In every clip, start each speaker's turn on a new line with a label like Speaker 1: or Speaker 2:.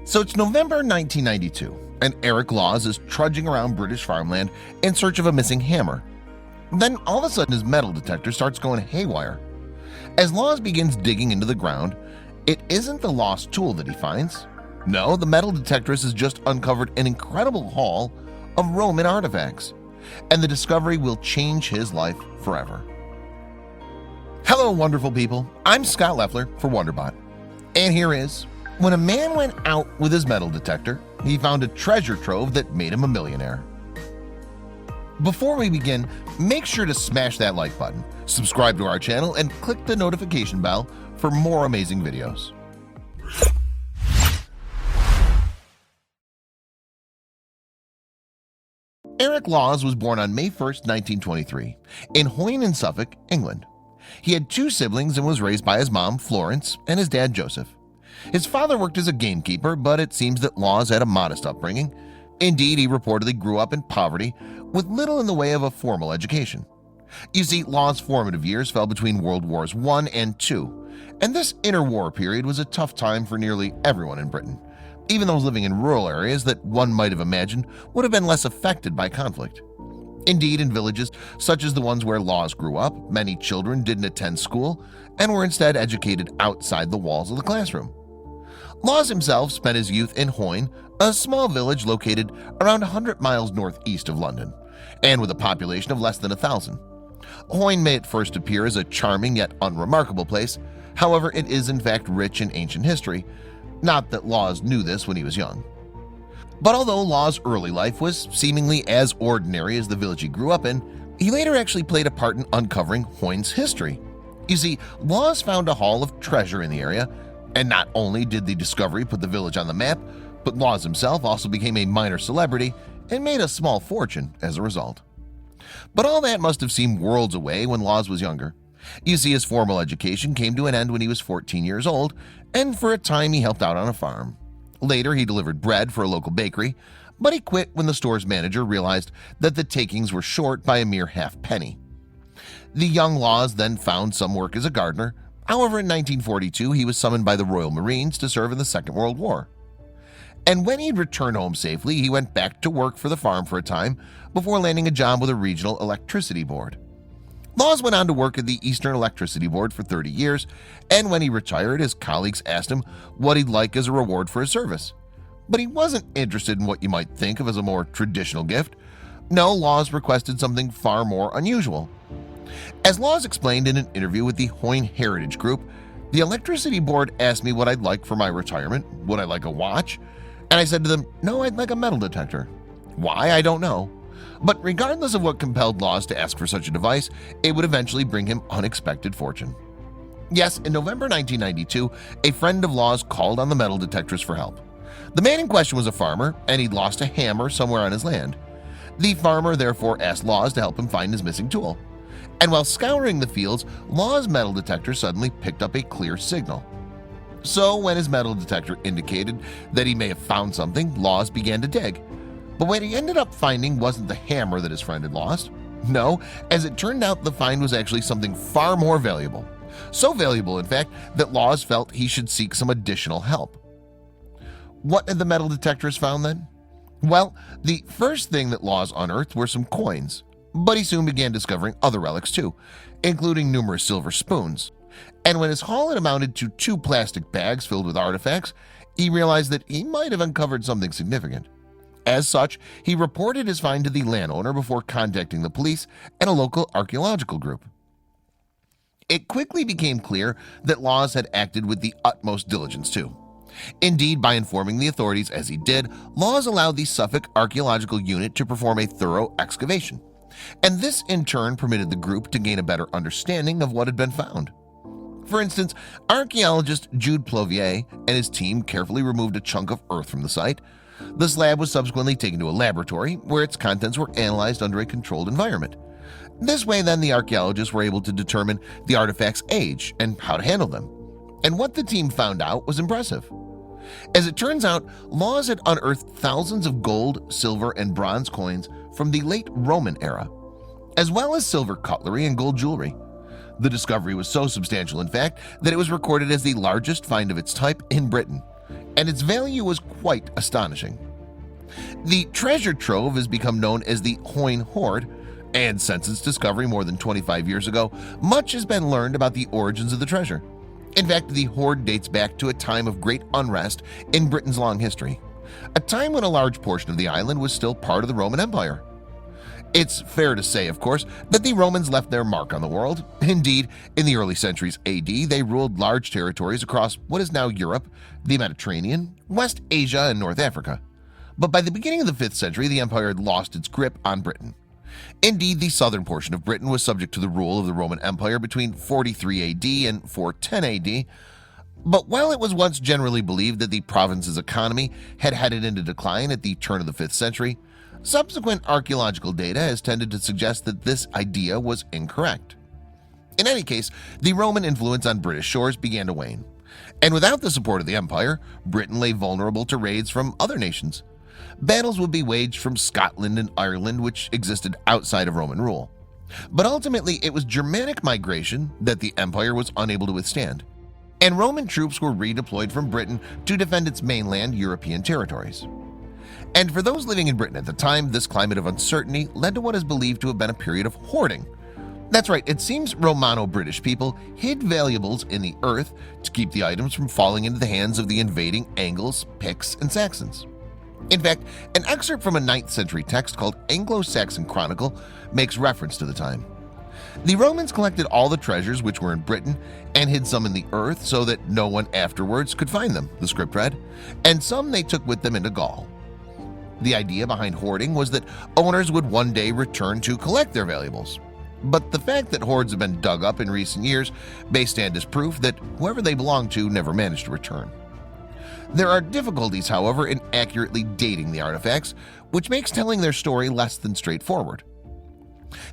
Speaker 1: So it's November 1992, and Eric Laws is trudging around British farmland in search of a missing hammer. Then all of a sudden his metal detector starts going haywire. As Laws begins digging into the ground, it isn't the lost tool that he finds. No, the metal detectorist has just uncovered an incredible haul of Roman artifacts, and the discovery will change his life forever. Hello, wonderful people. I'm Scott Leffler for WonderBot, and here is when a man went out with his metal detector, he found a treasure trove that made him a millionaire. Before we begin, make sure to smash that like button, subscribe to our channel, and click the notification bell for more amazing videos. Eric Laws was born on May 1st, 1923, in Hoyne in Suffolk, England. He had two siblings and was raised by his mom, Florence, and his dad, Joseph. His father worked as a gamekeeper, but it seems that Laws had a modest upbringing. Indeed, he reportedly grew up in poverty with little in the way of a formal education. You see, Laws' formative years fell between World Wars I and II, and this interwar period was a tough time for nearly everyone in Britain, even those living in rural areas that one might have imagined would have been less affected by conflict. Indeed, in villages such as the ones where Laws grew up, many children didn't attend school and were instead educated outside the walls of the classroom. Laws himself spent his youth in Hoyne, a small village located around 100 miles northeast of London, and with a population of less than 1,000. Hoyne may at first appear as a charming yet unremarkable place. However, it is in fact rich in ancient history. Not that Laws knew this when he was young. But although Laws' early life was seemingly as ordinary as the village he grew up in, he later actually played a part in uncovering Hoyne's history. You see, Laws found a haul of treasure in the area, and not only did the discovery put the village on the map, but Laws himself also became a minor celebrity and made a small fortune as a result. But all that must have seemed worlds away when Laws was younger. You see, his formal education came to an end when he was 14 years old, and for a time he helped out on a farm. Later, he delivered bread for a local bakery, but he quit when the store's manager realized that the takings were short by a mere half penny. The young Laws then found some work as a gardener. However, in 1942, he was summoned by the Royal Marines to serve in the Second World War. And when he'd returned home safely, he went back to work for the farm for a time before landing a job with a regional electricity board. Laws went on to work at the Eastern Electricity Board for 30 years, and when he retired, his colleagues asked him what he'd like as a reward for his service. But he wasn't interested in what you might think of as a more traditional gift. No, Laws requested something far more unusual. As Laws explained in an interview with the Hoyne Heritage Group, the Electricity Board asked me what I'd like for my retirement. Would I like a watch? And I said to them, no, I'd like a metal detector. Why? I don't know. But regardless of what compelled Laws to ask for such a device, it would eventually bring him unexpected fortune. Yes, in November 1992, a friend of Laws called on the metal detectorist for help. The man in question was a farmer, and he'd lost a hammer somewhere on his land. The farmer therefore asked Laws to help him find his missing tool. And while scouring the fields, Laws' metal detector suddenly picked up a clear signal. So when his metal detector indicated that he may have found something, Laws began to dig. But what he ended up finding wasn't the hammer that his friend had lost. No, as it turned out, the find was actually something far more valuable. So valuable, in fact, that Laws felt he should seek some additional help. What had the metal detectorist found then? Well, the first thing that Laws unearthed were some coins. But he soon began discovering other relics too, including numerous silver spoons. And when his haul had amounted to 2 plastic bags filled with artifacts, he realized that he might have uncovered something significant. As such, he reported his find to the landowner before contacting the police and a local archaeological group. It quickly became clear that Laws had acted with the utmost diligence too. Indeed, by informing the authorities as he did, Laws allowed the Suffolk Archaeological Unit to perform a thorough excavation. And this in turn permitted the group to gain a better understanding of what had been found. For instance, archaeologist Jude Plovier and his team carefully removed a chunk of earth from the site. The slab was subsequently taken to a laboratory where its contents were analyzed under a controlled environment. This way then the archaeologists were able to determine the artifact's age and how to handle them. And what the team found out was impressive. As it turns out, Laws had unearthed thousands of gold, silver, and bronze coins from the late Roman era, as well as silver cutlery and gold jewelry. The discovery was so substantial, in fact, that it was recorded as the largest find of its type in Britain. And and its value was quite astonishing. The treasure trove has become known as the horde, and since its discovery more than 25 years ago, much has been learned about the origins of the treasure. In fact, the horde dates back to a time of great unrest in Britain's long history, a time when a large portion of the island was still part of the Roman Empire. It's fair to say, of course, that the Romans left their mark on the world. Indeed, in the early centuries AD, they ruled large territories across what is now Europe, the Mediterranean, West Asia, and North Africa. But by the beginning of the 5th century, the empire had lost its grip on Britain. Indeed, the southern portion of Britain was subject to the rule of the Roman Empire between 43 AD and 410 AD. But while it was once generally believed that the province's economy had headed into decline at the turn of the 5th century, subsequent archaeological data has tended to suggest that this idea was incorrect. In any case, the Roman influence on British shores began to wane, and without the support of the empire, Britain lay vulnerable to raids from other nations. Battles would be waged from Scotland and Ireland, which existed outside of Roman rule. But ultimately, it was Germanic migration that the empire was unable to withstand, and Roman troops were redeployed from Britain to defend its mainland European territories. And for those living in Britain at the time, this climate of uncertainty led to what is believed to have been a period of hoarding. That's right, it seems Romano-British people hid valuables in the earth to keep the items from falling into the hands of the invading Angles, Picts, and Saxons. In fact, an excerpt from a 9th century text called Anglo-Saxon Chronicle makes reference to the time. The Romans collected all the treasures which were in Britain and hid some in the earth so that no one afterwards could find them, the script read, and some they took with them into Gaul. The idea behind hoarding was that owners would one day return to collect their valuables. But the fact that hoards have been dug up in recent years may stand as proof that whoever they belonged to never managed to return. There are difficulties, however, in accurately dating the artifacts, which makes telling their story less than straightforward.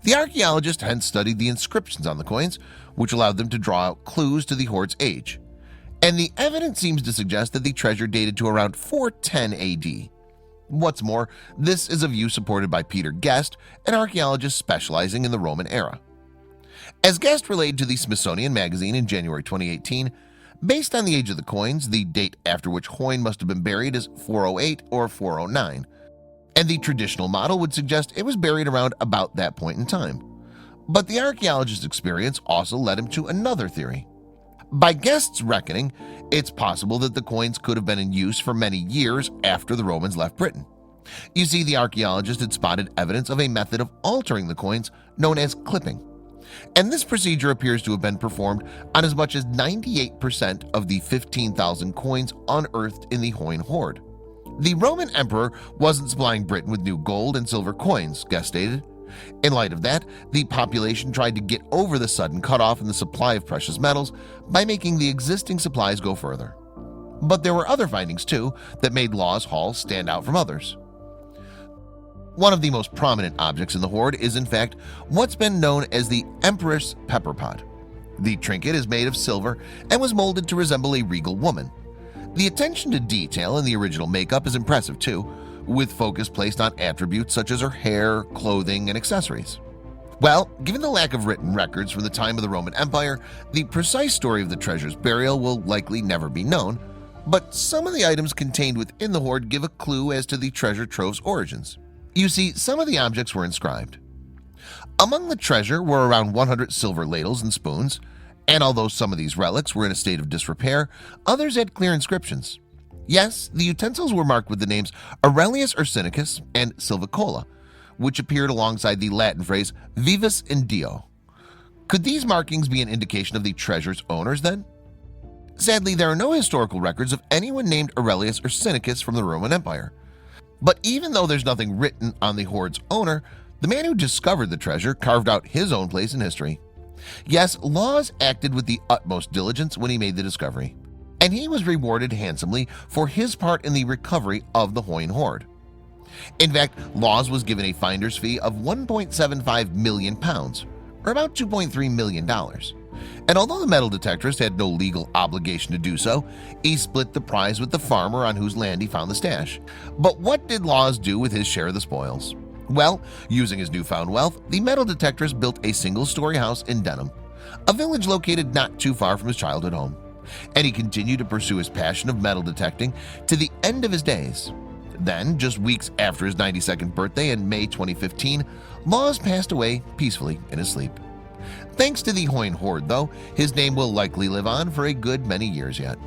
Speaker 1: The archaeologist hence studied the inscriptions on the coins, which allowed them to draw out clues to the hoard's age. And the evidence seems to suggest that the treasure dated to around 410 AD. What's more, this is a view supported by Peter Guest, an archaeologist specializing in the Roman era. As Guest relayed to the Smithsonian Magazine in January 2018, based on the age of the coins, the date after which Hoyne must have been buried is 408 or 409, and the traditional model would suggest it was buried around about that point in time. But the archaeologist's experience also led him to another theory. By Guest's reckoning, it's possible that the coins could have been in use for many years after the Romans left Britain. You see, the archaeologist had spotted evidence of a method of altering the coins known as clipping. And this procedure appears to have been performed on as much as 98% of the 15,000 coins unearthed in the Hoyne hoard. The Roman emperor wasn't supplying Britain with new gold and silver coins, Guest stated. In light of that, the population tried to get over the sudden cutoff in the supply of precious metals by making the existing supplies go further. But there were other findings too that made Law's Hall stand out from others. One of the most prominent objects in the hoard is in fact what's been known as the Empress Pepper Pot. The trinket is made of silver and was molded to resemble a regal woman. The attention to detail in the original makeup is impressive too, with focus placed on attributes such as her hair, clothing, and accessories. Well, given the lack of written records from the time of the Roman Empire, the precise story of the treasure's burial will likely never be known, but some of the items contained within the hoard give a clue as to the treasure trove's origins. You see, some of the objects were inscribed. Among the treasure were around 100 silver ladles and spoons, and although some of these relics were in a state of disrepair, others had clear inscriptions. Yes, the utensils were marked with the names Aurelius Ursinicus and Silvicola, which appeared alongside the Latin phrase Vivus in Dio. Could these markings be an indication of the treasure's owners then? Sadly, there are no historical records of anyone named Aurelius Ursinicus from the Roman Empire. But even though there's nothing written on the hoard's owner, the man who discovered the treasure carved out his own place in history. Yes, Laws acted with the utmost diligence when he made the discovery, and he was rewarded handsomely for his part in the recovery of the Hoyne hoard. In fact, Laws was given a finder's fee of £1.75 million, or about $2.3 million. And although the metal detectorist had no legal obligation to do so, he split the prize with the farmer on whose land he found the stash. But what did Laws do with his share of the spoils? Well, using his newfound wealth, the metal detectorist built a single-story house in Denham, a village located not too far from his childhood home. and he continued to pursue his passion of metal detecting to the end of his days. Then, just weeks after his 92nd birthday in May 2015, Laws passed away peacefully in his sleep. Thanks to the Hoyne horde, though, his name will likely live on for a good many years yet.